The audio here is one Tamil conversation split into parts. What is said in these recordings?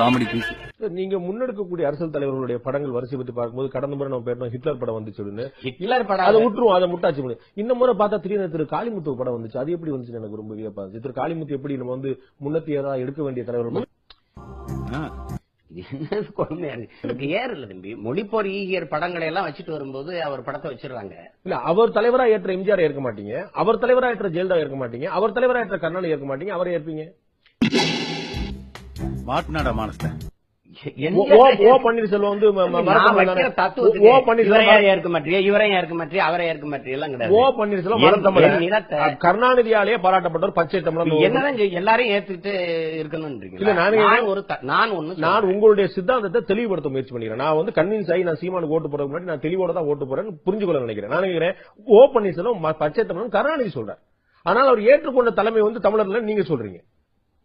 Comedy piece. நீங்க முன்னெடுக்கக்கூடிய அரசியல் தலைவர்களுடைய படங்கள் வரிசை பத்தி பார்க்கும்போது கடந்த முறை நம்ம பேசணும் ஹிட்லர் படம் வந்துச்சு, ஹிட்லர் படம் அதை விட்டுருவோம், அதை முட்டாச்சு. இந்த முறை பார்த்தா திடீர்னு திரு காளிமுத்து படம் வந்துச்சு. அது எப்படி வந்துச்சு எனக்கு ரொம்ப வியப்பா இருந்துச்சு. திரு காளிமுத்து எப்படி நம்ம வந்து முன்னத்தியதா எடுக்க வேண்டிய தலைவர்கள் என்ன கொடுமையா இருக்கு. ஏறல தம்பி, மொழிப்போர் ஈகியர் படங்களை எல்லாம் வச்சுட்டு வரும்போது அவர் படத்தை வச்சிருக்காங்க. இல்ல, அவர் தலைவரா ஏற்ற எம்ஜிஆர் ஏற்க மாட்டீங்க, அவர் தலைவரா ஏற்ற ஜெயலலிதா ஏற்க மாட்டீங்க, அவர் தலைவரா ஏற்ற கருணாநிதி ஏற்க மாட்டீங்க, அவரை ஏற்பீங்க. மாட்டுநாடா மானஸ்த ஓ பன்னீர்செல்வம் வந்து கருணாநிதியாலே பாராட்டப்பட்டவர் பச்சை தமிழன். எல்லாரையும் ஏத்துக்கிட்டு இருக்கணும். நான் உங்களுடைய சித்தாந்தத்தை தெளிவுபடுத்த முயற்சி பண்ணிக்கிறேன். நான் வந்து கன்வின்ஸ் ஆகி நான் சீமானுக்கு ஓட்டு போறதுக்கு முன்னாடி நான் தெளிவோட தான் ஓட்டு போறேன்னு புரிஞ்சுக்கொள்ள நினைக்கிறேன். நான் நினைக்கிறேன் ஓ பன்னீர்செல்வம் பச்சை தமிழன் கருணாநிதி சொல்றார். ஆனால் அவர் ஏற்றுக்கொண்ட தலைமை வந்து தமிழர்ல நீங்க சொல்றீங்க.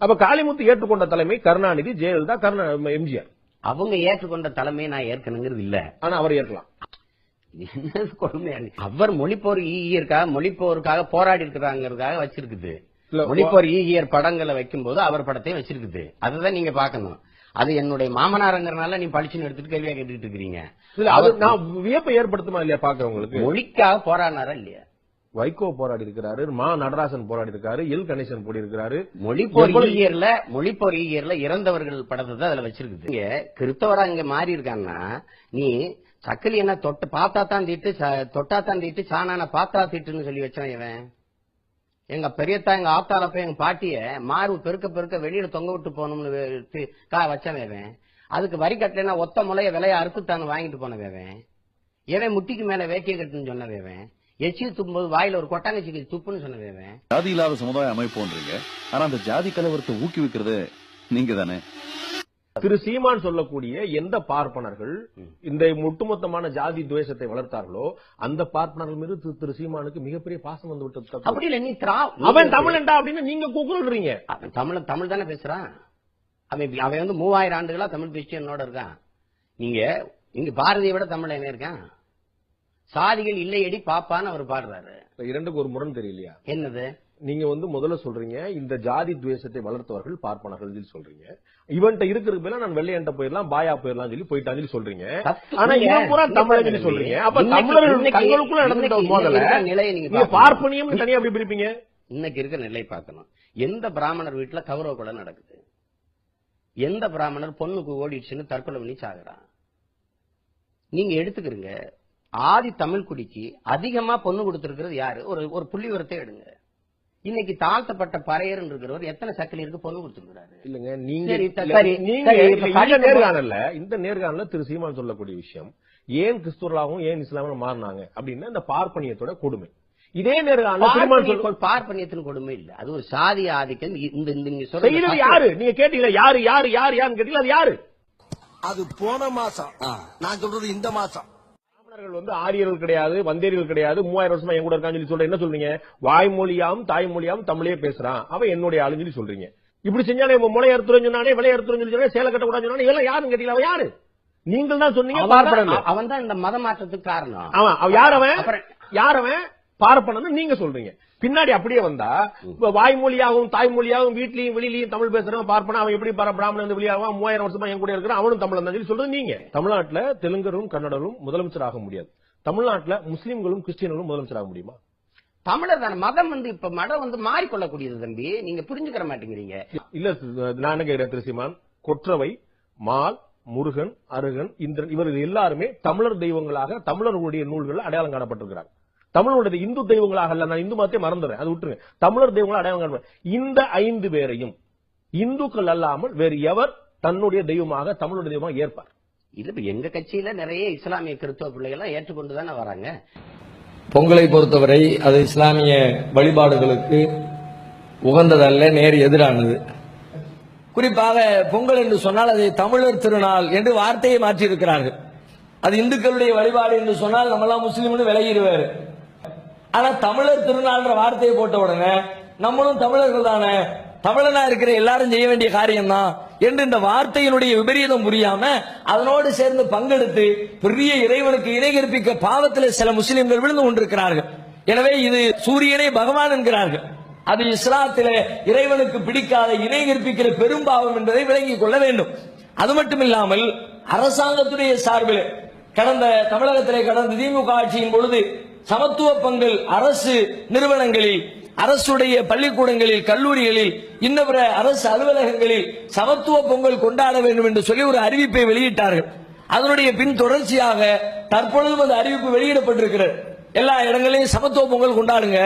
அப்ப காளிமுத்து ஏற்றுக்கொண்ட தலைமை கருணாநிதி, ஜெயலலிதா, எம்ஜிஆர். அவங்க ஏற்றுக்கொண்ட தலைமையை நான் ஏற்கனங்கிறது இல்ல, ஆனா அவர் ஏற்கலாம். என்ன கொடுமையா இருக்கு. அவர் மொழிப்போர் ஈகியருக்காக மொழிப்போருக்காக போராடி இருக்கிறாங்கிறதுக்காக வச்சிருக்குது. மொழிப்போர் ஈகியர் படங்களை வைக்கும் போது அவர் படத்தையும் வச்சிருக்குது. அதுதான் நீங்க பாக்கணும். அது என்னுடைய மாமனாரங்கிறனால நீ படிச்சுன்னு எடுத்துட்டு கேள்வியா கேட்டுட்டு இருக்கீங்க. நான் வியப்பை ஏற்படுத்துமா இல்லையா பாக்குறவங்களுக்கு? மொழிக்காக போராடினாரா இல்லையா? வைகோ போராடி இருக்கிறாரு, மா நடராசன் போராடி இருக்காரு, எல் கணேசன் போடி இருக்காரு. மொழிப்போர் ஈகியர்ல இறந்தவர்கள் படத்தை தான் அதுல வச்சிருக்குது. இங்க கிறிஸ்தவரா இங்க மாறி இருக்காங்கன்னா நீ சக்கிலி என்ன பார்த்தா தான் தீட்டு, தொட்டா தான் தீட்டு, சாணான பாத்தா தீட்டுன்னு சொல்லி வச்சான் இவன். எங்க பெரியத்தா எங்க ஆத்தால போய் எங்க பாட்டிய மாறு பெருக்க பெருக்க வெளியில தொங்க விட்டு போகணும்னு வச்சான் இவன். அதுக்கு வரி கட்டலைன்னா ஒத்த முளைய விலைய அறுத்துத்தான்னு வாங்கிட்டு போனவன். இவன் முட்டிக்கு மேல வேட்டிய கட்டுன்னு சொன்னவன். எச்சி துப்பும்போது வாயில ஒரு கொட்டாங்கச்சி துப்புன்னு சொன்னவன். ஜாதி இல்லாத சமுதாய அமைப்புன்றீங்க, ஆனா அந்த ஜாதி கலவரத்தை ஊக்குவிக்கிறது நீங்க தானே. திரு சீமான் சொல்லக்கூடிய எந்த பார்ப்பனர்கள் இந்த ஒட்டுமொத்தமான ஜாதி துவேஷத்தை வளர்த்தார்களோ அந்த பார்ப்பனர்கள் மீது திரு சீமானுக்கு மிகப்பெரிய பாசம் வந்து விட்டது. அப்படி இல்ல, நீ அவன் தமிழன்டா அப்படின்னு நீங்க கூக்குறீங்க. தமிழ் தானே பேசுறான். அவன் வந்து 3000 ஆண்டுகளா தமிழ் பேச்சு என்னோட இருக்கான். நீங்க இங்க பாரதியை விட தமிழ் என்ன இருக்கான்? சாதிகள் இல்லையடி பாப்பான்னு அவர் பாடுறாரு. இரண்டுக்கு ஒரு முரண் தெரியலையா? என்னது? நீங்க வந்து முதல்ல சொல்றீங்க இந்த ஜாதி துவேஷத்தை வளர்த்தவர்கள் பார்ப்பனர்கள் சொல்றீங்க. இவன்ட்ட இருக்கிறது பேர நான் வெள்ளையன்ட்ட போயிடலாம், பாயா போயிடலாம் சொல்லி போயிட்டான்னு சொல்றீங்க. ஆனா இவன் பூரா தமிழர்கள் சொல்றீங்க. அப்ப தமிழர்கள் தங்களுக்குள்ள நடந்த மோதல நிலையை நீங்க பார்ப்பனியம் தனியா எப்படி பிரிப்பீங்க? இன்னைக்கு இருக்க நிலை பார்க்கணும். எந்த பிராமணர் வீட்டுல கௌரவ கொலை நடக்குது? எந்த பிராமணர் பொண்ணுக்கு ஓடிடுச்சுன்னு தற்கொலை பண்ணி சாகுறான்? நீங்க எடுத்துக்கிறீங்க. ஆதி தமிழ் குடிக்கு அதிகமா பொண்ணு கொடுத்திருக்கிறது யாரு? ஒரு புள்ளி விவரத்தை எடுங்க. இன்னைக்கு தாழ்த்தப்பட்ட பறையர் இருக்கிறவர் எத்தனை சக்கிலியருக்கு பொண்ணு கொடுத்திருக்கிறாரு? இல்லங்க, இந்த நேர்காணல திரு சீமான் சொல்லக்கூடிய விஷயம் ஏன் கிறிஸ்துவர்களாகவும் ஏன் இஸ்லாமும் மாறினாங்க அப்படின்னா இந்த பார்ப்பனியத்தோட கொடுமை. இதே நேர்காணல பார்ப்பனியத்தின் கொடுமை இல்ல, அது ஒரு சாதிய ஆதிக்கம். இந்த யாரு நீங்க கேட்டீங்களா? யாரு யாரு யாரு யாருன்னு கேட்டீங்களா? அது யாரு? அது போன மாசம். நான் சொல்றது இந்த மாசம். வந்து ஆரியர்கள் கிடையாது, வந்தேரிகள் கிடையாது, 3000 வருஷமா என் கூட இருக்கான்னு சொல்லி சொல்ற. என்ன சொல்றீங்க? வாய்மொழியாவும் தாய்மொழியாவும் தமிழே பேசுறான், அவன் என்னுடைய ஆளுன்னு சொல்லி சொல்றீங்க. இப்படி செஞ்சாலே முளை அறுத்துறேன்னு சொன்னானே, விலை அறுத்துறேன்னு சொல்லி சேலை கட்டக்கூடாதுன்னு சொன்னானே, இதெல்லாம் யாருன்னு கேட்டீங்களா? அவன் யாரு? நீங்கள் தான் சொன்னீங்க. அவன் தான் இந்த மத மாற்றத்துக்கு காரணம். அவன் யாரவன் பார்ப்பனன்னு நீங்க சொல்றீங்க. பின்னாடி அப்படியே வந்தா வாய்மொழியாகவும் தாய்மொழியாகவும் வீட்லயும் வெளியிலயும் தமிழ் பேசுறவன் பார்ப்பன, அவன் எப்படி பிராமணன் வந்து வெளியாகும்? 3000 வருஷமா என் கூட இருக்கிறான், அவனும் தமிழ் தான் சொல்லி சொல்றது நீங்க. தமிழ்நாட்டுல தெலுங்கரும் கன்னடரும் முதலமைச்சர் ஆக முடியாது. தமிழ்நாட்டுல முஸ்லீம்களும் கிறிஸ்டியன்களும் முதலமைச்சர் ஆக முடியுமா? தமிழர் தானே. மதம் வந்து இப்ப மதம் வந்து மாறிக்கொள்ளக்கூடியது தம்பி, நீங்க புரிஞ்சுக்கிற மாட்டேங்கிறீங்க. இல்ல, நான் என்ன கேட்கிறேன் திரு சீமான், கொற்றவை, மால், முருகன், அருகன், இந்திரன் இவர்கள் எல்லாருமே தமிழர் தெய்வங்களாக தமிழர்களுடைய நூல்கள் அடையாளம் காணப்பட்டிருக்கிறாங்க. தமிழருடைய இந்து தெய்வங்களாக அல்ல, நான் இந்து மதத்தை மறந்துறேன், அது விட்டுருங்க. தமிழர் தெய்வங்களாக அடையாளம் காணப்பட்ட இந்த 5 பேரையும் இந்துக்கள் அல்லாமல் வேறு எவர் தன்னுடைய தெய்வமாக தமிழுடைய தெய்வமாக ஏற்பார்? இது எங்க கட்சியில நிறைய இஸ்லாமிய கிறிஸ்தவ பிள்ளைகள் ஏற்றுக்கொண்டுதானே வராங்க. பொங்கலை பொறுத்தவரை அது இஸ்லாமிய வழிபாடுகளுக்கு உகந்ததல்ல, நேர் எதிரானது. குறிப்பாக பொங்கல் என்று சொன்னால் அதை தமிழர் திருநாள் என்று வார்த்தையை மாற்றியிருக்கிறார்கள். அது இந்துக்களுடைய வழிபாடு என்று சொன்னால் நம்மளாம் முஸ்லீம்னு விலகிடுவாரு. ஆனா தமிழர் திருநாள்ன்ற வார்த்தையை போட்ட உடனே நம்மளும் தமிழர்கள் தானே, தமிழனா இருக்கிற எல்லாரும் செய்ய வேண்டிய காரியம் தான் என்று இந்த வார்த்தையினுடைய விபரீதம் புரியாம அதனோடு சேர்ந்து பங்கெடுத்து பெரிய இறைவனுக்கு இணை கற்பிக்க பாவத்தில் சில முஸ்லிம்கள் விழுந்து கொண்டிருக்கிறார்கள். எனவே இது சூரியனை பகவான் என்கிறார்கள். அது இஸ்லாத்திலே இறைவனுக்கு பிடிக்காத இணை கற்பிக்கிற பெரும்பாவம் என்பதை விளங்கிக் கொள்ள வேண்டும். அது மட்டும் இல்லாமல் அரசாங்கத்துடைய சார்பில் தமிழகத்திலே கடந்த திமுக ஆட்சியின் பொழுது சமத்துவ பங்கல் அரசு நிறுவனங்களில், அரசுடைய பள்ளிக்கூடங்களில், கல்லூரிகளில், இன்னபிற அரசு அலுவலகங்களில் சமத்துவ பொங்கல் கொண்டாட வேண்டும் என்று சொல்லி ஒரு அறிவிப்பை வெளியிட்டார்கள். அதனுடைய பின் தொடர்ச்சியாக தற்பொழுதும் அந்த அறிவிப்பு வெளியிடப்பட்டிருக்கிறது. எல்லா இடங்களிலும் சமத்துவ பொங்கல் கொண்டாடுங்க,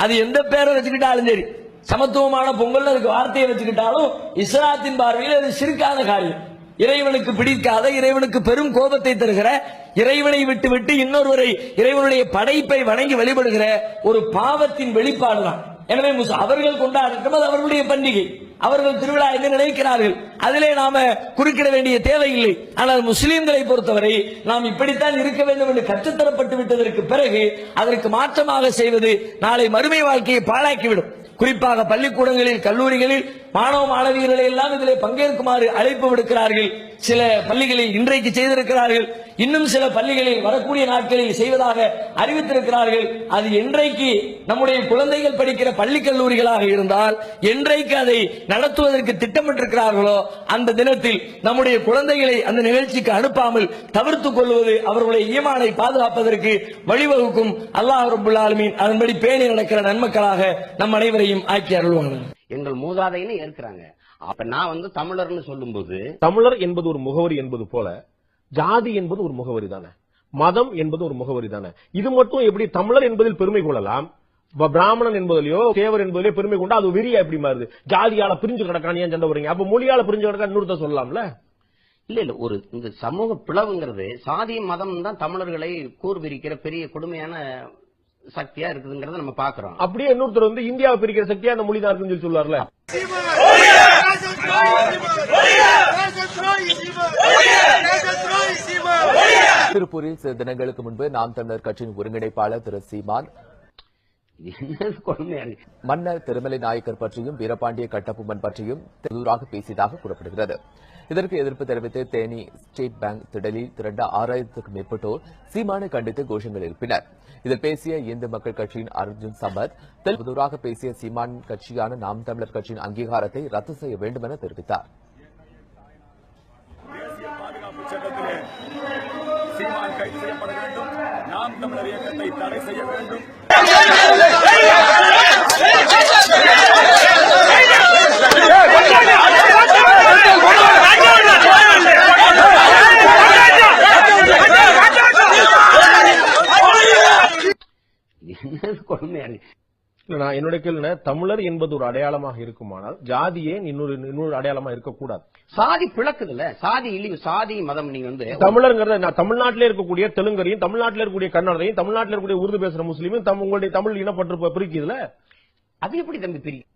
அது எந்த பேரை வச்சுக்கிட்டாலும் சரி, சமத்துவமான பொங்கல் அதுக்கு வார்த்தையை வச்சுக்கிட்டாலும் இஸ்லாத்தின் பார்வையில் அது சிறுக்கான காரியம். இறைவனுக்கு பிடிக்காத, இறைவனுக்கு பெரும் கோபத்தை தருகிற, இறைவனை விட்டு விட்டு இன்னொருவரை இறைவனுடைய படைப்பை வணங்கி வழிபடுகிற ஒரு பாவத்தின் வெளிப்பாடுதான். எனவே அவர்கள் கொண்டாடட்டும், அது அவர்களுடைய பண்டிகை, அவர்கள் திருவிழா என்று நினைக்கிறார்கள், அதிலே நாம குறுக்கிட வேண்டிய தேவையில்லை. ஆனால் முஸ்லிம்களை பொறுத்தவரை நாம் இப்படித்தான் இருக்க வேண்டும் என்று கற்றுத்தரப்பட்டு விட்டதற்கு பிறகு அதற்கு மாற்றமாக செய்வது நாளை மறுமை வாழ்க்கையை பாழாக்கிவிடும். குறிப்பாக பள்ளிக்கூடங்களில், கல்லூரிகளில் மாணவ மாணவியர்களை எல்லாம் இதில் பங்கேற்குமாறு அழைப்பு விடுக்கிறார்கள். சில பள்ளிகளில் இன்றைக்கு செய்திருக்கிறார்கள், இன்னும் சில பள்ளிகளில் வரக்கூடிய நாட்களில் செய்வதாக அறிவித்திருக்கிறார்கள். அது என்றைக்கு நம்முடைய குழந்தைகள் படிக்கிற பள்ளி கல்லூரிகளாக இருந்தால் என்றைக்கு அதை நடத்துவதற்கு திட்டமிட்டிருக்கிறார்களோ அந்த தினத்தில் நம்முடைய குழந்தைகளை அந்த நிகழ்ச்சிக்கு அனுப்பாமல் தவிர்த்துக் கொள்வது அவர்களுடைய ஈமானை பாதுகாப்பதற்கு வழிவகுக்கும். அல்லாஹ் ரப்பல் ஆலமீன் அதன்படி பேணி நடக்கிற நன்மக்களாக நம் அனைவரையும் ஆக்கி அருள்வாங்க. எங்கள் மூதாதைன்னு ஏற்கிறாங்க. அப்ப நான் தமிழர்னு சொல்லும் போது, தமிழர் என்பது ஒரு முகவரி என்பது போல ஜாதி என்பது ஒரு முகவரி தானே, மதம் என்பது ஒரு முகவரி தானே. இது மட்டும் எப்படி தமிழர் என்பதில் பெருமை கொள்ளலாம், பிராமணன் என்பதிலோ தேவர் என்பதிலோ பெருமை கொண்டா அது வெறியா எப்படி மாறுது? ஜாதியால பிரிஞ்சு கிடக்கான ஏன் சண்டை வரீங்க? அப்ப மொழியால பிரிஞ்சு கிடக்கா இன்னொருத்த சொல்லலாம்ல? இல்ல ஒரு இந்த சமூக பிளவுங்கிறது சாதி மதம் தான் தமிழர்களை கூர் பிரிக்கிற பெரிய கொடுமையான சக்தியா இருக்குதுங்கிறத நம்ம பாக்குறோம். அப்படியே இன்னொருத்தர் இந்தியாவை பிரிக்கிற சக்தியா அந்த மொழி தான் இருக்குன்னு சொல்லி சொல்லுவார்ல. திருப்பூரில் சில தினங்களுக்கு முன்பு நாம் தமிழர் கட்சியின் ஒருங்கிணைப்பாளர் திரு சீமான் மன்னர் திருமலை நாயக்கர் பற்றியும் வீரபாண்டிய கட்டபொம்மன் பற்றியும் தெளிவாக பேசியதாக கூறப்படுகிறது. இதற்கு எதிர்ப்பு தெரிவித்து தேனி ஸ்டேட் பேங்க் திடலில் திரண்ட 6000க்கும் மேற்பட்டோர் சீமானை கண்டித்து கோஷங்கள் எழுப்பினர். இதில் பேசிய இந்து மக்கள் கட்சியின் அர்ஜுன் சம்பத் தெளிவாக பேசிய சீமான் கட்சியான நாம் தமிழர் கட்சியின் அங்கீகாரத்தை ரத்து செய்ய வேண்டும் என தெரிவித்தார். சீமான் கைது செய்யப்பட வேண்டும், நாம் தமிழர் இயக்கத்தை தடை செய்ய வேண்டும். என்னுடைய கேள்வி, தமிழர் என்பது ஒரு அடையாளமாக இருக்குமானால் ஜாதியே இன்னொரு அடையாளமா இருக்கக்கூடாது. சாதி பிளக்குதுல, சாதி இழிவு, சாதி மதம். நீங்க தமிழர்ங்கிறத தமிழ்நாட்டிலே இருக்கக்கூடிய தெலுங்கரையும், தமிழ்நாட்டில் இருக்கக்கூடிய கன்னடரையும், தமிழ்நாட்டில் இருக்கக்கூடிய உருது பேசுற முஸ்லீமும் உங்களுடைய தமிழ் இனப்பற்று பிரிக்குதுல, அது எப்படி தம்பி பிரிக்கும்?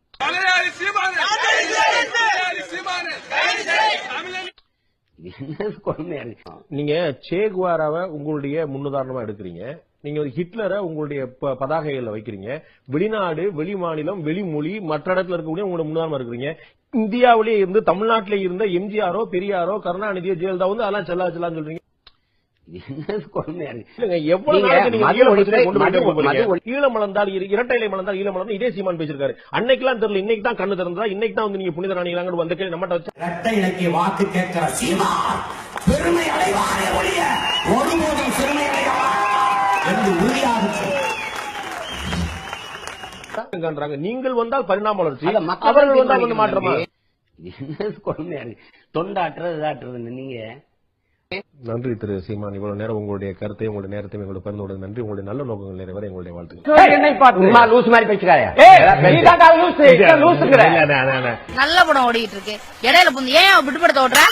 நீங்க சேகுவாராவை உங்களுடைய முன்னுதாரணமா எடுக்கிறீங்க, நீங்க ஒரு ஹிட்லரை உங்களுடைய பதாகைகள்ல வைக்கிறீங்க, வெளிநாடு, வெளி மாநிலம், வெளிமொழி, மற்ற இடத்துல இருக்கக்கூடிய உங்களுடைய முன்னுதாரணமா இருக்கிறீங்க. இந்தியாவிலே இருந்து தமிழ்நாட்டிலே இருந்த எம்ஜிஆரோ, பெரியாரோ, கருணாநிதியோ, ஜெயலலிதா அதெல்லாம் செல்லான்னு சொல்றீங்க. ஈழமலர்ந்தால் இரட்டை இலை மலர்ந்தால் ஈழமலர்ந்து இதே சீமான் பேசிருக்காரு. அன்னைக்கெல்லாம் தெரியல, இன்னைக்கு தான் கண்ணு திறந்தா, இன்னைக்கு தான் நீங்க புனித ராணிகளாங்க வந்த கேள்வி நம்மகிட்ட வச்சு இரட்டை இலைக்கு வாக்கு கேட்கிற சீமான் பெருமை அடைவாரே ஒழிய ஒருபோதும் பெருமை அடைவார் என்று உறுதியாக நீங்கள் வந்தால் பரிணாம வளர்ச்சி, அவர்கள் வந்தால் வந்து மாற்றமா? தொண்டாற்றுறது நீங்க. நன்றி திரு சீமான், இவ்வளவு நேரம் உங்களுடைய கருத்தை, உங்களுடைய நேரத்தையும் எங்களுக்கு பகிர்ந்து நன்றி. உங்களுடைய நல்ல நோக்கங்கள் நிறைவேற எங்களுடைய வாழ்த்துக்கள். நல்ல படம் ஓடிட்டு இருக்கு, இடையில புந்து ஏன் விடுபடுத்த ஓட்டுற?